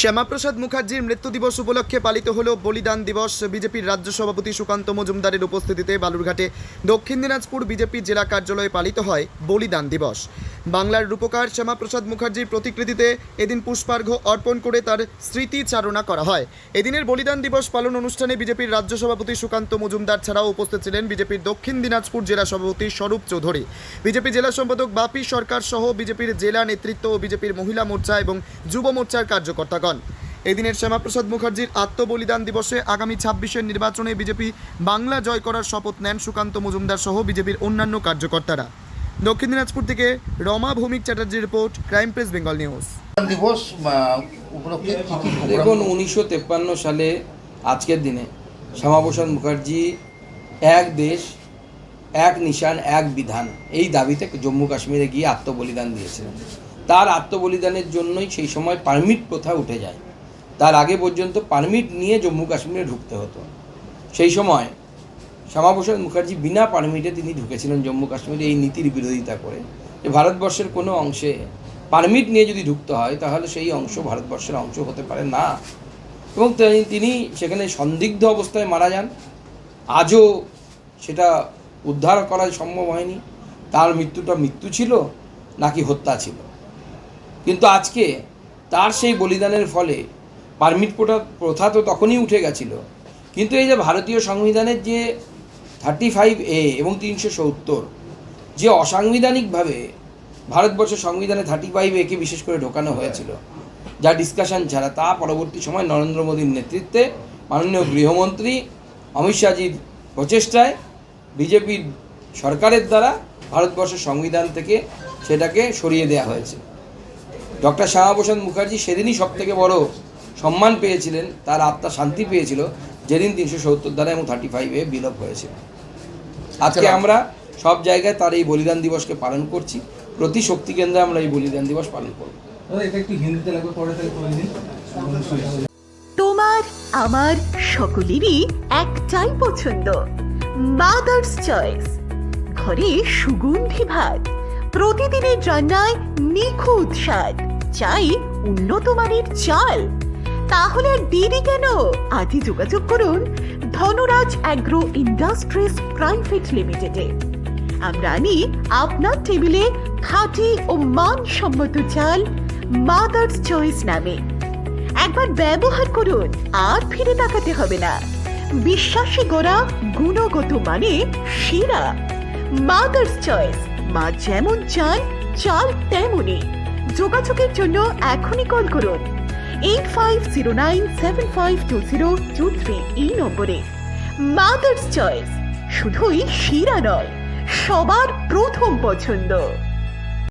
শ্যামাপ্রসাদ মুখার্জির মৃত্যু দিবস উপলক্ষে পালিত হল বলিদান দিবস। বিজেপির রাজ্য সভাপতি সুকান্ত মজুমদারের উপস্থিতিতে বালুরঘাটে দক্ষিণ দিনাজপুর বিজেপি জেলা কার্যালয়ে পালিত হয় বলিদান দিবস। বাংলার রূপকার শ্যামাপ্রসাদ মুখার্জির প্রতিকৃতিতে এদিন পুষ্পার্ঘ্য অর্পণ করে তার স্মৃতিচারণা করা হয়। এদিনের বলিদান দিবস পালন অনুষ্ঠানে বিজেপির রাজ্য সভাপতি সুকান্ত মজুমদার ছাড়াও উপস্থিত ছিলেন বিজেপির দক্ষিণ দিনাজপুর জেলা সভাপতি স্বরূপ চৌধুরী, বিজেপি জেলা সম্পাদক বাপি সরকার সহ বিজেপির জেলা নেতৃত্ব ও বিজেপির মহিলা মোর্চা এবং যুব মোর্চার কার্যকর্তাগণ। এদিনের শ্যামাপ্রসাদ মুখার্জির আত্মবলিদান দিবসে আগামী 26-এর নির্বাচনে বিজেপি বাংলা জয় করার শপথ নেন সুকান্ত মজুমদার সহ বিজেপির অন্যান্য কার্যকর্তারা। দক্ষিণ দিনাজপুর থেকে রমা ভৌমিক চ্যাটার্জির report, crime press Bengal news. দিবস উপলক্ষে দেখুন, 1953 সালে আজকের দিনে শ্যামাপ্রসাদ মুখার্জি এক দেশ এক নিশান এক বিধান এই দাবিতে জম্মু কাশ্মীরে গিয়ে আত্মবলিদান দিয়েছিলেন। তার আত্মবলিদানের জন্যই সেই সময় পারমিট প্রথা উঠে যায়। তার আগে পর্যন্ত পারমিট নিয়ে জম্মু কাশ্মীরে ঢুকতে হতো। সেই সময় শ্যামাপ্রসাদ মুখার্জি বিনা পারমিটে তিনি ঢুকেছিলেন জম্মু কাশ্মীরে, এই নীতির বিরোধিতা করে যে ভারতবর্ষের কোনো অংশে পারমিট নিয়ে যদি ঢুকতে হয় তাহলে সেই অংশ ভারতবর্ষের অংশ হতে পারে না। এবং তিনি সেখানে সন্দিগ্ধ অবস্থায় মারা যান। আজও সেটা উদ্ধার করা সম্ভব হয়নি তার মৃত্যুটা মৃত্যু ছিল নাকি হত্যা ছিল। কিন্তু আজকে তার সেই বলিদানের ফলে পারমিট প্রথা তো তখনই উঠে গেছিল, কিন্তু এই যে ভারতীয় সংবিধানের যে 35A এবং 370 যে অসাংবিধানিকভাবে ভারতবর্ষের সংবিধানে 35A কে বিশেষ করে ঢোকানো হয়েছিল, যা ডিসকাশন ছাড়া, তা পরবর্তী সময় নরেন্দ্র মোদীর নেতৃত্বে মাননীয় গৃহমন্ত্রী অমিত শাহজির প্রচেষ্টায় বিজেপির সরকারের দ্বারা ভারতবর্ষের সংবিধান থেকে সেটাকে সরিয়ে দেওয়া হয়েছে। ডক্টর শ্যামাপ্রসাদ মুখার্জি সেদিনই সবথেকে বড় সম্মান পেয়েছিলেন, তার আত্মা শান্তি পেয়েছিল যেদিন 370 ধারা এবং 35A বিলোপ হয়েছিল। আজকে আমরা সব জায়গায় তার এই বলিদান দিবসকে পালন করছি। প্রতি শক্তি কেন্দ্রে আমরা এই বলিদান দিবস পালন করব। তোমার আমার সকলেরই একটাই পছন্দ, মাদার্স চয়েস। ঘরে সুগন্ধি ভাত, প্রতিদিনের রান্নায় নিখুঁত স্বাদ, চাই উন্নত মানের চাল। তাহলে আর দেরি কেন? আজই যোগাযোগ করুন ধনরাজ অ্যাগ্রো ইন্ডাস্ট্রিজ প্রাইভেট লিমিটেডে। আমরা আনি আপনার টেবিলে খাঁটি ও মানসম্মত চাল মাদার্স চয়েস নামে। একবার ব্যবহার করুন, আর ফিরে তাকাতে হবে না। বিশ্বাসী গোড়া, গুণগত মানে সেরা। মাদার্স চয়েস, মা যেমন চান চাল তেমনই। যোগাযোগের জন্য এখনই কল করুন 8509752023 এই নম্বরে। মাদার্স চয়েস শুধুই সেরা নয়, সবার প্রথম পছন্দ।